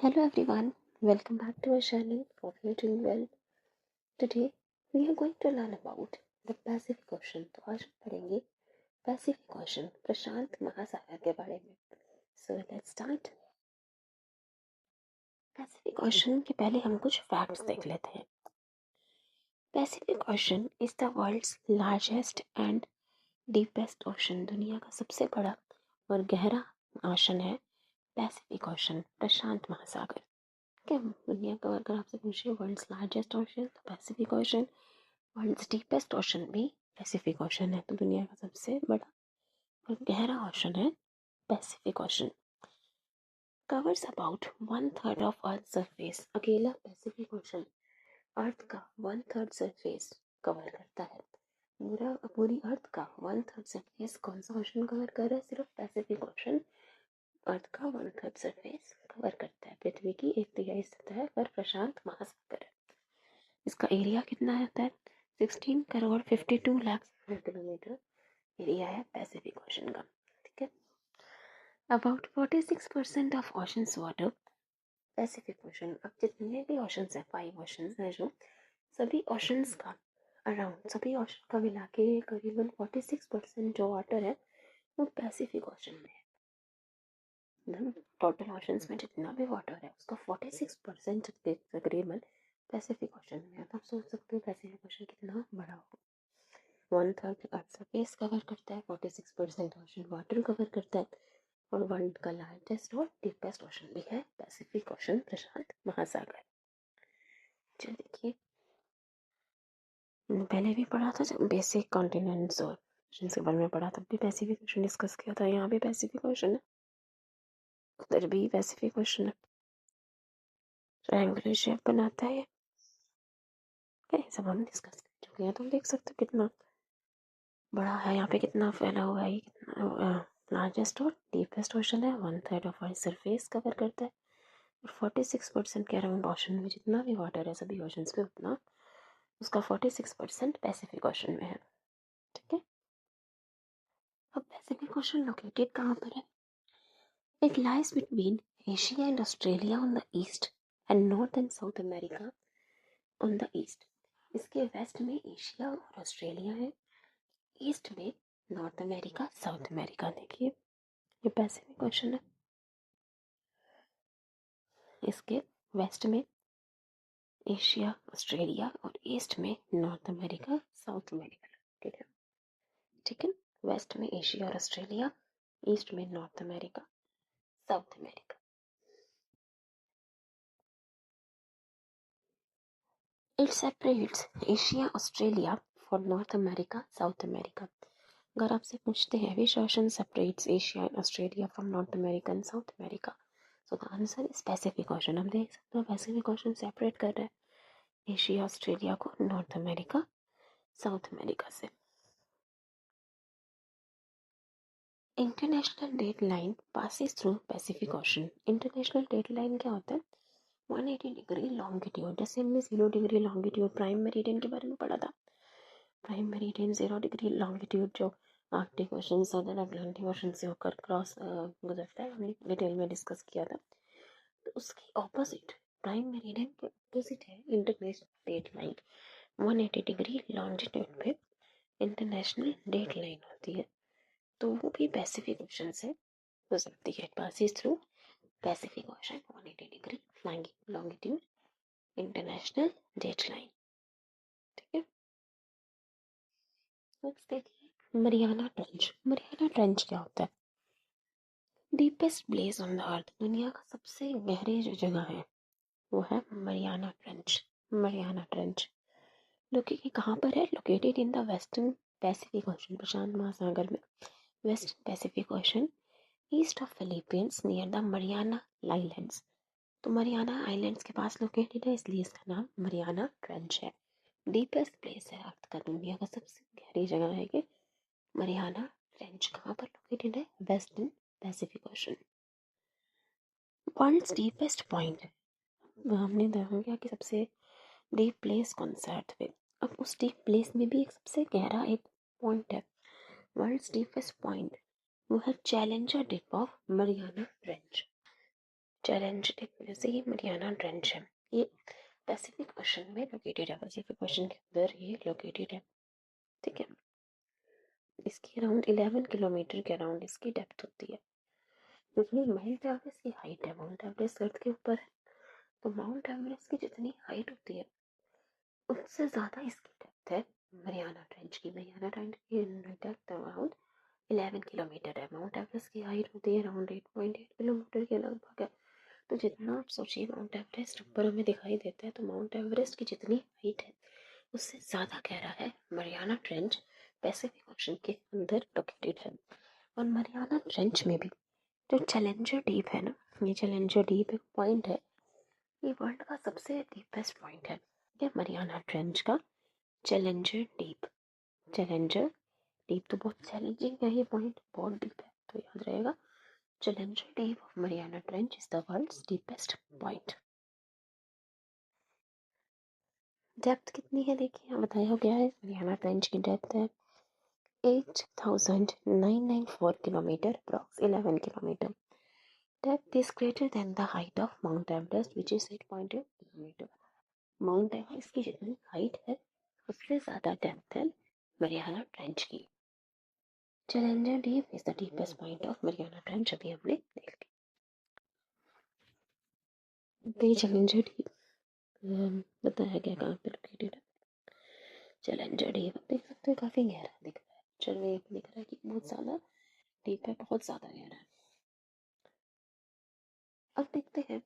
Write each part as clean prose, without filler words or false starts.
Hello everyone, welcome back to our channel. Hope you're doing well. Today we are going to learn about the Pacific Ocean. तो आज हम पढ़ेंगे Pacific Ocean, प्रशांत महासागर के बारे में. So let's start. Pacific Ocean के पहले हम कुछ facts देख लेते हैं. Pacific Ocean is the world's largest and deepest ocean. दुनिया का सबसे बड़ा और गहरा ओशन है Pacific Ocean, प्रशांत महासागर. क्या दुनिया का अगर आपसे पूछे वर्ल्ड्स लार्जेस्ट ओशन तो Pacific Ocean, world's deepest ocean भी पैसिफिक ओशन है. तो दुनिया का सबसे बड़ा और गहरा ओशन है Pacific ocean. Covers about 1/3 of earth surface. अकेला पैसिफिक ओशन अर्थ का 1/3 सरफेस कवर करता है. पूरी अर्थ का 1/3 सरफेस कौन सा ओशन कवर कर रहा है? सिर्फ पैसिफिक ओशन अर्थ का 1/3 सरफेस कवर करता है. पृथ्वी की 1/3 सतह पर प्रशांत महासागर है. इसका एरिया कितना आता है? 16 करोड़ 52 लाख किलोमीटर एरिया है पैसिफिक ओशन का. ठीक है. About 46% of oceans water Pacific ocean. अब जितने भी ओशंस हैं, 5 ओशंस हैं, जो सभी ओशंस का अराउंड सभी ओशन का मिला के करीबन 46% जो वाटर है वो पैसिफिक ओशन में है. टोटल ओशंस में जितना भी वाटर है उसका 46% तकरीबन पैसिफिक ओशन में है. तो आप सोच सकते हो पैसिफिक ओशन कितना बड़ा होगा. 1/3 अर्थ सरफेस कवर करता है, 46% ओशन वाटर कवर करता है, और वर्ल्ड का लार्जेस्ट और डीपेस्ट ओशन भी है पैसिफिक ओशन, प्रशांत महासागर. चलिए देखिए, पहले भी पढ़ा था जब बेसिक कॉन्टिनेंट्स और ओशंस के बारे में पढ़ा, तब भी पैसिफिक ओशन डिस्कस किया था. यहाँ भी पैसिफिक ओशन है, उधर भी पैसिफिक ओशन है. ट्रायंगुलर शेप बनाता है. ये सब हम डिस्कस कर चुके हैं. तो देख सकते हो कितना बड़ा है, यहाँ पे कितना फैला हुआ है. ये कितना लार्जेस्ट और डीपेस्ट ओशन है. 1/3 ऑफ अर्थ सरफेस कवर करता है, और 46% के अराउंड ओशन में जितना भी वाटर है सभी ओशंस में उतना उसका 46% पैसिफिक ओशन में है. ठीक है. अब पैसिफिक ओशन लोकेटेड कहाँ पर है? It lies between Asia and Australia on the east and north and South America on the east. इसके वेस्ट में एशिया और ऑस्ट्रेलिया है, ईस्ट में नॉर्थ अमेरिका, साउथ अमेरिका. देखिए ये पैसिफिक ओशन है. इसके वेस्ट में एशिया, ऑस्ट्रेलिया, और ईस्ट में नॉर्थ अमेरिका, साउथ अमेरिका. ठीक है. ठीक है. वेस्ट में एशिया और ऑस्ट्रेलिया, ईस्ट में north America, South America. It separates Asia Australia for North America, South America. अगर आपसे पूछते हैं which ocean separates Asia and Australia from North America and South America, so the answer is Pacific Ocean. हम देख सकते हो Pacific ocean separate कर रहा है एशिया ऑस्ट्रेलिया को नॉर्थ अमेरिका, साउथ अमेरिका से. International Date Line passes through Pacific Ocean. International Date Line क्या होता है? 180 डिग्री लॉन्गिट्यूड. जैसे हमने 0 डिग्री लॉन्गिट्यूड प्राइम मेरिडियन के बारे में पढ़ा था. प्राइम मेरिडियन 0 डिग्री लॉन्गिट्यूड जो Arctic ocean southern Atlantic ocean से होकर क्रॉस गुजरता है, हमने डिटेल में डिस्कस किया था. तो उसकी ऑपोजिट, प्राइम मेरिडियन के ऑपोजिट है International Date Line. 180 degree longitude पे इंटरनेशनल डेट लाइन होती है, तो वो भी पैसिफिक ओशन से गुजरती है. Passes through Pacific Ocean 180 degree longitude International Date Line. ठीक है. नेक्स्ट देखिए मरियाना ट्रेंच. मरियाना ट्रेंच क्या होता है? Deepest place on the earth. दुनिया का सबसे गहरी जो जगह है वो है Mariana Trench. Mariana Trench located कहाँ पर है? Located in the western Pacific Ocean, प्रशांत महासागर में, western Pacific Ocean, east of Philippines, near the Mariana Islands. तो मरियाना आइलैंड्स के पास लोकेटेड है, इसलिए इसका नाम मरियाना ट्रेंच है. डीपेस्ट प्लेस है अर्थ का, दुनिया का सबसे गहरी जगह है कि मरियाना ट्रेंच. कहाँ पर लोकेटेड है? Western Pacific Ocean. World's deepest point. हमने देखा गया कि सबसे डीप प्लेस कौन सा अर्थ पे. अब उस डीप प्लेस में भी एक सबसे गहरा एक पॉइंट है. वर्ल्ड्स डीपेस्ट पॉइंट वो है Challenger Deep of Mariana Trench. Challenge जैसे ये मरियाना ट्रेंच है, ये पैसिफिक ओशन में लोकेटेड है, पैसिफिक ओशन के अंदर ये लोकेटेड है। ठीक है, इसकी अराउंड 11 किलोमीटर के अराउंड इसकी डेप्थ होती है। जितनी माउंट एवरेस्ट की हाइट है, माउंट एवरेस्ट अर्थ के ऊपर है, तो माउंट एवरेस्ट की जितनी हाइट होती है उससे ज़्यादा इसकी डेप्थ है मरियाना ट्रेंच की। मरियाना ट्रेंच की डेप्थ अराउंड 11 किलोमीटर है। माउंट एवरेस्ट की हाइट होती है अराउंड 8.8 किलोमीटर के लगभग है। तो जितना आप सोचिए माउंट एवरेस्ट ऊपर हमें दिखाई देता है, तो माउंट एवरेस्ट की जितनी हाइट है उससे ज़्यादा गहरा है मरियाना ट्रेंच, पैसिफिक ओशन के अंदर लोकेटेड है। और मरियाना ट्रेंच में भी जो चैलेंजर डीप है ना, ये चैलेंजर डीप एक पॉइंट है, ये वर्ल्ड का सबसे डीपेस्ट पॉइंट है। ये मरियाना ट्रेंच का चैलेंजर डीप, चैलेंजर डीप तो बहुत चैलेंजिंग है, ये पॉइंट बहुत डीप है, तो याद रहेगा Challenger Deep of Mariana Trench is the world's deepest point. Depth कितनी है देखिए, बताया गया है मरियाना ट्रेंच की डेप्थ है 8,994 kilometre, approx 11 kilometre. Depth is greater than the height of Mount Everest, which is 8.8 kilometre. Mount Everest की जितनी हाइट है उससे ज़्यादा डेप्थ है मरियाना ट्रेंच की। Challenger deep is the deepest point of Mariana trench, अभी हमने देख लिया। चैलेंजर डीप बताया गया कहाँ पे लोकेटेड है। चैलेंजर डीप देख सकते हैं काफ़ी गहरा दिख रहा है, चलिए दिख रहा है कि बहुत ज़्यादा डीप है, बहुत ज़्यादा गहरा है। अब देखते हैं,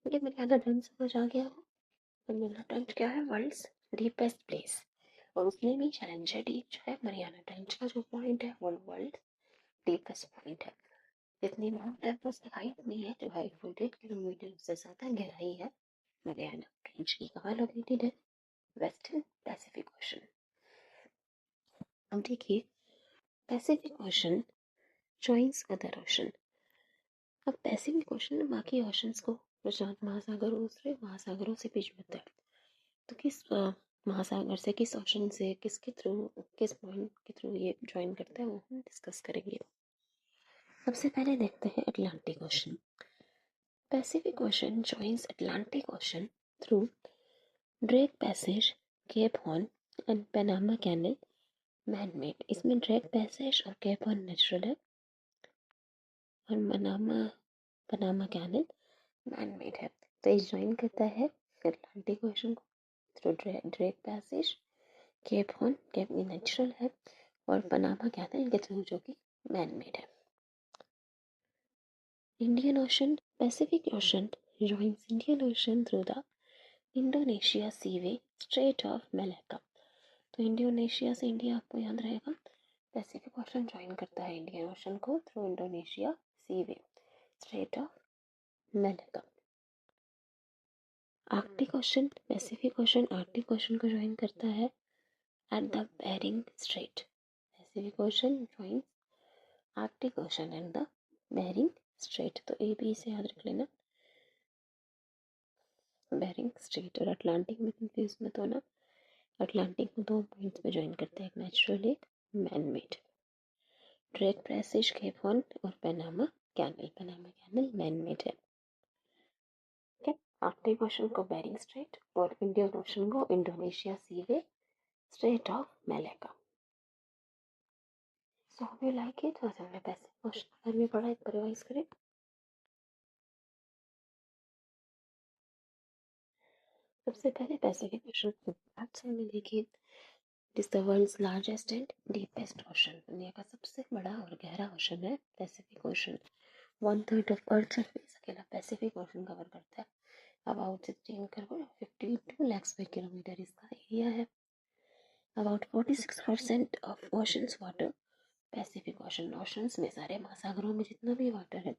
ये मरियाना ट्रेंच समझ आ गया हो। मरियाना ट्रेंच क्या है, वर्ल्ड्स डीपेस्ट प्लेस, और उसमें भी चैलेंजर डीप जो है मरियाना ट्रेंच का जो पॉइंट है वो वर्ल्ड डीपेस्ट पॉइंट है। जितनी माउंट एवरेस्ट की हाइट नहीं है, जो है 8 किलोमीटर, उससे ज़्यादा गहराई है मरियाना ट्रेंच की। कहाँ लोकेटेड है, वेस्टर्न पैसिफिक ओशन। अब देखिए, Pacific Ocean joins other ocean. अब पैसिफिक ओशन बाकी ओशंस को, प्रशांत महासागर और दूसरे महासागरों से बीच में है, तो किस महासागर से, किस ओशन से, किसके थ्रू, किस पॉइंट के थ्रू ये ज्वाइन करता है वो हम डिस्कस करेंगे। सबसे पहले देखते हैं Atlantic Ocean. Pacific Ocean joins Atlantic Ocean through Drake Passage, Cape Horn and Panama Canal man made. इसमें ड्रेक पैसेज और केप हॉर्न नेचुरल है और पनामा कैनल मैन मेड है। तो ये ज्वाइन करता है अटलांटिक ओशन को through Drake Passage, Cape Horn Cape natural है और पनामा कैनल के थ्रू जो कि मैन मेड है। Indian Ocean, Pacific Ocean joins Indian Ocean through the Indonesia Seaway, Strait of Malacca। तो इंडोनेशिया से इंडिया आपको याद रहेगा, पैसिफिक ओशन ज्वाइन करता है इंडियन ओशन को through Indonesia seaway, strait of Malacca. Arctic Ocean, Pacific Ocean Arctic Ocean को join करता है at the Bering Strait. Pacific Ocean join Arctic Ocean and the Bering Strait, तो A B से याद रख लेना, बेरिंग स्ट्रेट। और अटलांटिक में कंफ्यूज मत होना, अटलांटिक में 2 पॉइंट्स पे ज्वाइन करते हैं, एक नेचुरल एक man made. Drake Passage, Cape Horn और पनामा कैनल मैन मेड है। ठीक है, आर्कटिक ओशन को बेरिंग स्ट्रेट और इंडियन ओशन को Indonesia seaway, strait of Malacca. So hope you like it. आज हमने पैसिफिक ओशन के बारे में पढ़ा, एक बार रिवाइज करें। सबसे पहले पैसिफिक ओशन को आपसे में देखिए, it is the world's largest and deepest ocean. दुनिया का सबसे बड़ा और गहरा ओशन है Pacific Ocean. 1/3 of earth surface अकेला पैसिफिक ओशन कवर करता है। About 16 crore 52 lakh square kilometre इसका एरिया है। About 46% of oceans water, Pacific Ocean, oceans में सारे महासागरों में जितना भी वाटर है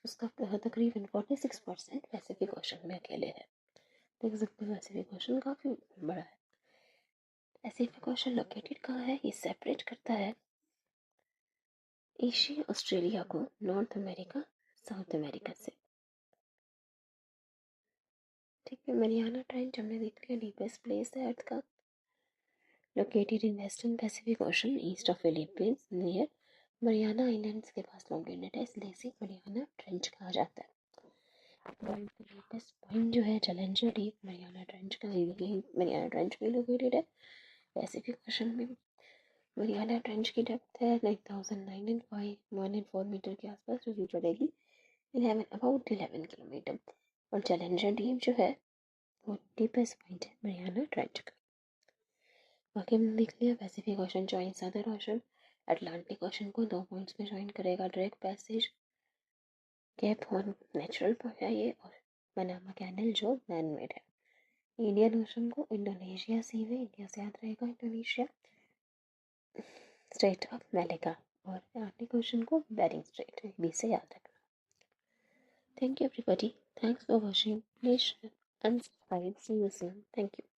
उसका तकरीबन 46% पैसिफिक ओशन में अकेले है। देख सकते हो पैसिफिक ओशन काफ़ी बड़ा है। पैसिफिक ओशन लोकेटेड कहाँ है, ये सेपरेट करता है एशिया ऑस्ट्रेलिया को नॉर्थ अमेरिका साउथ अमेरिका से। ठीक है, मरियाना ट्रेंच हमने देख लिया, डीपेस्ट प्लेस है अर्थ का, located in western Pacific Ocean east of Philippines near Mariana Islands के पास लोकेटेड है, इसलिए इसे मरियाना ट्रेंच कहा जाता है। डीपेस्ट पॉइंट जो है चैलेंजर डीप मरियाना ट्रेंच का, यही मरियाना ट्रेंच में लोकेटेड है। पैसिफिक ओशन में मरियाना ट्रेंच की डेप्थ है 9,904 मीटर के आसपास, जो कि चढ़ेगी 11 किलोमीटर। और चैलेंजर डीप जो है वो डीपेस्ट पॉइंट है मरियाना ट्रेंच का। बाकी हमने देख लिया Pacific Ocean joins other ocean, Atlantic Ocean को 2 पॉइंट्स में ज्वाइन करेगा, Drake Passage, Cape Horn natural है ये, और पनामा कैनल जो मैन मेड है। इंडियन ओशन को इंडोनेशिया सी में, इंडिया से याद रहेगा इंडोनेशिया, स्ट्रेट ऑफ मैलेगा, और आर्टिक ओशन को बेरिंग स्ट्रेट बी से याद रखना। Thank you everybody, thanks for watching, please and subscribe, see you soon, thank you.